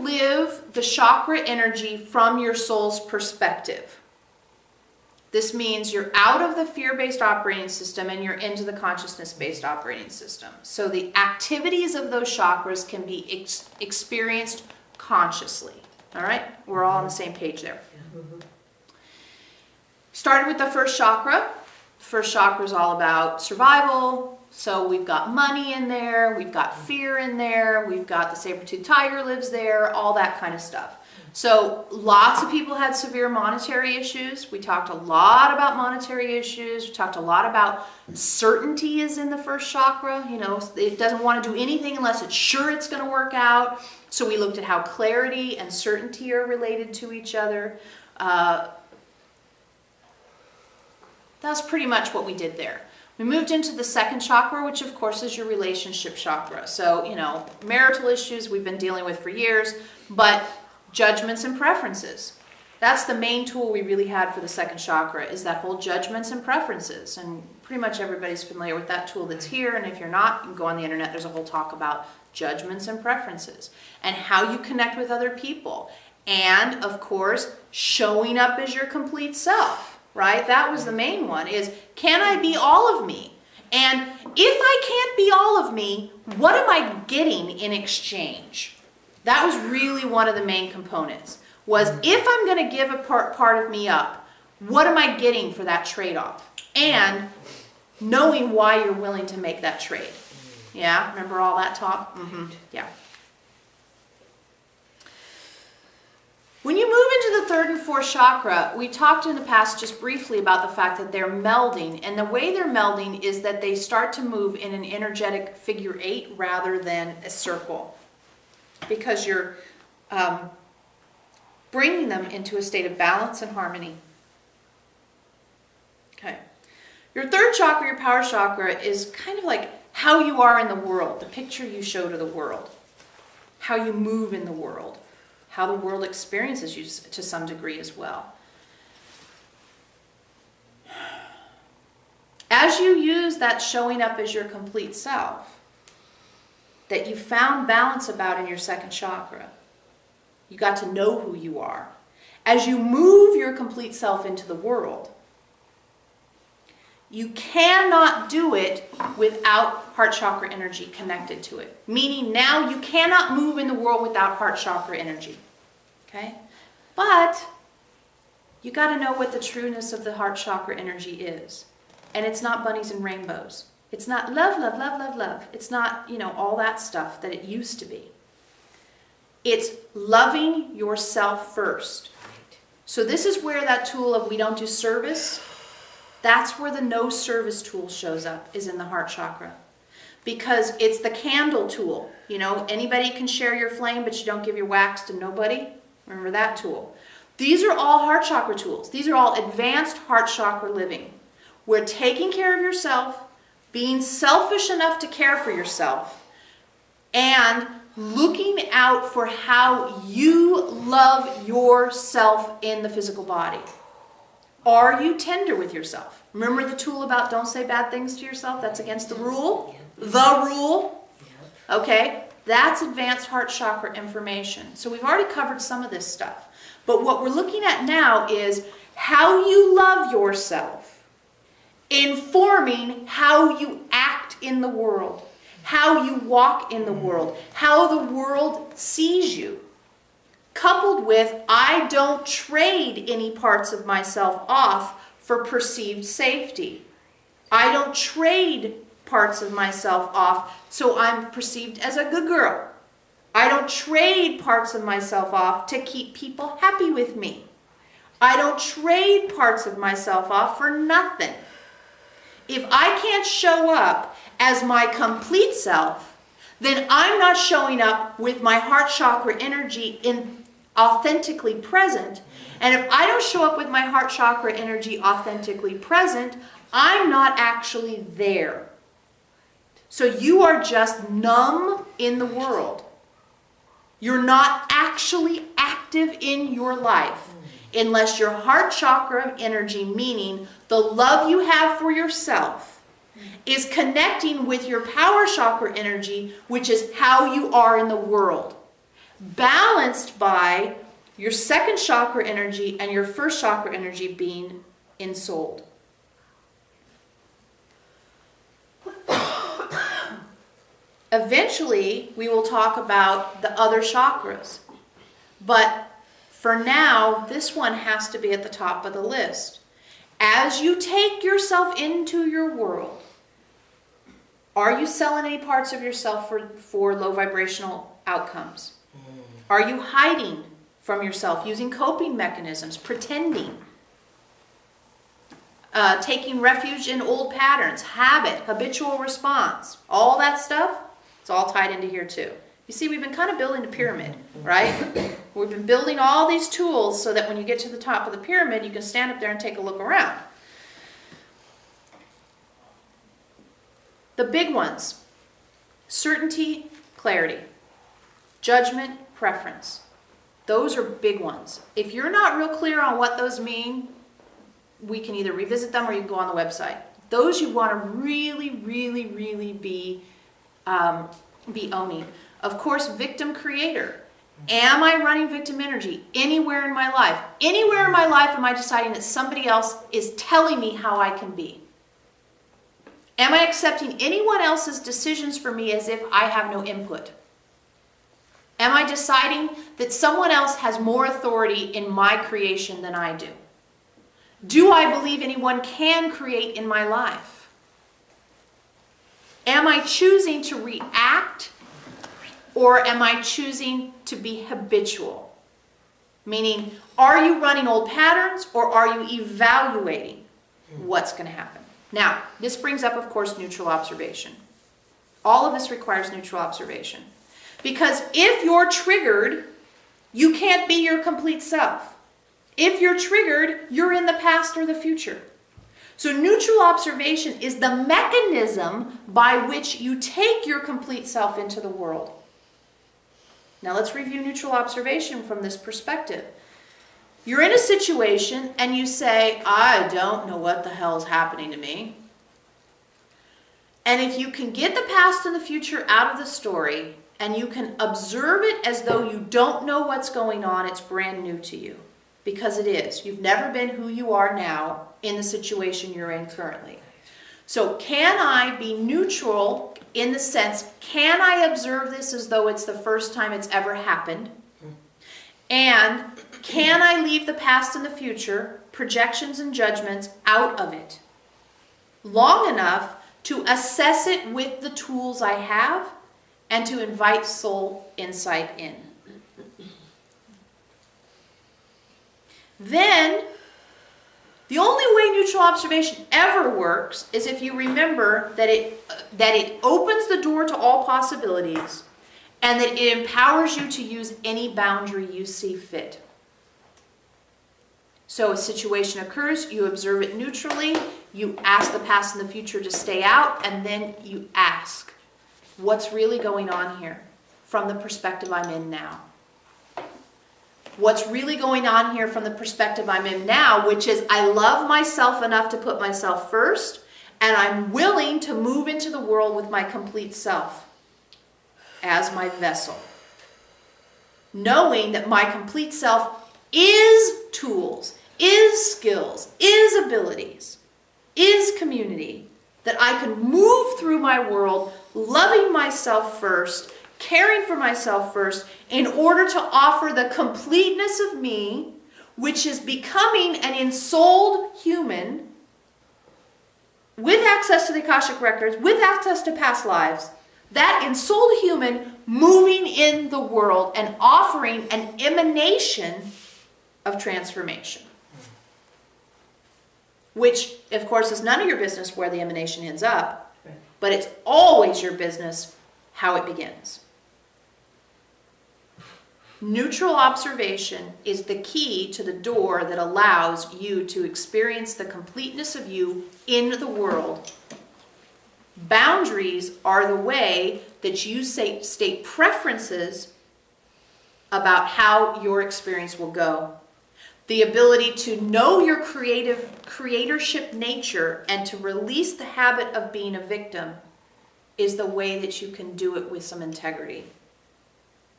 live the chakra energy from your soul's perspective. This means you're out of the fear-based operating system and you're into the consciousness-based operating system. So the activities of those chakras can be experienced consciously. All right? We're all on the same page there. Started with the first chakra. The first chakra is all about survival. So we've got money in there, we've got fear in there, we've got the saber-toothed tiger lives there, all that kind of stuff. So lots of people had severe monetary issues. We talked a lot about monetary issues. We talked a lot about certainty is in the first chakra. You know, it doesn't want to do anything unless it's sure it's going to work out. So we looked at how clarity and certainty are related to each other. That's pretty much what we did there. We moved into the second chakra, which of course is your relationship chakra. So, you know, marital issues we've been dealing with for years, but judgments and preferences. That's the main tool we really had for the second chakra, is that whole judgments and preferences. And pretty much everybody's familiar with that tool that's here. And if you're not, you can go on the internet. There's a whole talk about judgments and preferences and how you connect with other people. And of course, showing up as your complete self. Right? That was the main one, is can I be all of me? And if I can't be all of me, what am I getting in exchange? That was really one of the main components, was if I'm going to give a part of me up, what am I getting for that trade-off? And knowing why you're willing to make that trade. Yeah? Remember all that talk? Yeah. When you move into the third and fourth chakra, we talked in the past just briefly about the fact that they're melding. And the way they're melding is that they start to move in an energetic figure 8 rather than a circle. Because you're bringing them into a state of balance and harmony. Okay. Your third chakra, your power chakra, is kind of like how you are in the world, the picture you show to the world, how you move in the world, how the world experiences you to some degree as well. As you use that showing up as your complete self, that you found balance about in your second chakra, you got to know who you are. As you move your complete self into the world, you cannot do it without heart chakra energy connected to it. Meaning now you cannot move in the world without heart chakra energy. Okay? But you got to know what the trueness of the heart chakra energy is. And it's not bunnies and rainbows. It's not love, love, love, love, love. It's not, you know, all that stuff that it used to be. It's loving yourself first. So this is where that tool of we don't do service, that's where the no service tool shows up, is in the heart chakra. Because it's the candle tool. You know, anybody can share your flame, but you don't give your wax to nobody. Remember that tool. These are all heart chakra tools. These are all advanced heart chakra living. We're taking care of yourself, being selfish enough to care for yourself, and looking out for how you love yourself in the physical body. Are you tender with yourself? Remember the tool about don't say bad things to yourself? That's against the rule. The rule. Okay? That's advanced heart chakra information. So we've already covered some of this stuff. But what we're looking at now is how you love yourself, informing how you act in the world, how you walk in the world, how the world sees you. Coupled with, I don't trade any parts of myself off for perceived safety. I don't trade parts of myself off so I'm perceived as a good girl. I don't trade parts of myself off to keep people happy with me. I don't trade parts of myself off for nothing. If I can't show up as my complete self, then I'm not showing up with my heart chakra energy authentically present. And if I don't show up with my heart chakra energy authentically present, I'm not actually there. So you are just numb in the world. You're not actually active in your life unless your heart chakra energy, meaning the love you have for yourself, is connecting with your power chakra energy, which is how you are in the world. balanced by your second chakra energy and your first chakra energy being ensouled. Eventually, we will talk about the other chakras. But for now, this one has to be at the top of the list. As you take yourself into your world, are you selling any parts of yourself for low vibrational outcomes? Are you hiding from yourself, using coping mechanisms, pretending, taking refuge in old patterns, habit, habitual response, all that stuff? It's all tied into here too. You see, we've been kind of building a pyramid, right? We've been building all these tools so that when you get to the top of the pyramid, you can stand up there and take a look around. The big ones: certainty, clarity, judgment, preference. Those are big ones. If you're not real clear on what those mean, we can either revisit them or you can go on the website. Those you want to really, really, really be owning. Of course, victim creator. Am I running victim energy anywhere in my life? Anywhere in my life am I deciding that somebody else is telling me how I can be? Am I accepting anyone else's decisions for me as if I have no input? Am I deciding that someone else has more authority in my creation than I do? Do I believe anyone can create in my life? Am I choosing to react, or am I choosing to be habitual? Meaning, are you running old patterns, or are you evaluating what's going to happen? Now, this brings up, of course, neutral observation. All of this requires neutral observation. Because if you're triggered, you can't be your complete self. If you're triggered, you're in the past or the future. So neutral observation is the mechanism by which you take your complete self into the world. Now let's review neutral observation from this perspective. You're in a situation and you say, I don't know what the hell is happening to me. And if you can get the past and the future out of the story and you can observe it as though you don't know what's going on, it's brand new to you. Because it is. You've never been who you are now in the situation you're in currently. So can I be neutral in the sense, can I observe this as though it's the first time it's ever happened? And can I leave the past and the future, projections and judgments, out of it long enough to assess it with the tools I have and to invite soul insight in? Then, the only way neutral observation ever works is if you remember that it opens the door to all possibilities and that it empowers you to use any boundary you see fit. So a situation occurs, you observe it neutrally, you ask the past and the future to stay out, and then you ask, what's really going on here from the perspective I'm in now? What's really going on here from the perspective I'm in now, which is I love myself enough to put myself first, and I'm willing to move into the world with my complete self as my vessel. Knowing that my complete self is tools, is skills, is abilities, is community, that I can move through my world loving myself first, caring for myself first, in order to offer the completeness of me, which is becoming an ensouled human with access to the Akashic records, with access to past lives, that ensouled human moving in the world and offering an emanation of transformation. Which, of course, is none of your business where the emanation ends up, but it's always your business how it begins. Neutral observation is the key to the door that allows you to experience the completeness of you in the world. Boundaries are the way that you state preferences about how your experience will go. The ability to know your creatorship nature and to release the habit of being a victim is the way that you can do it with some integrity.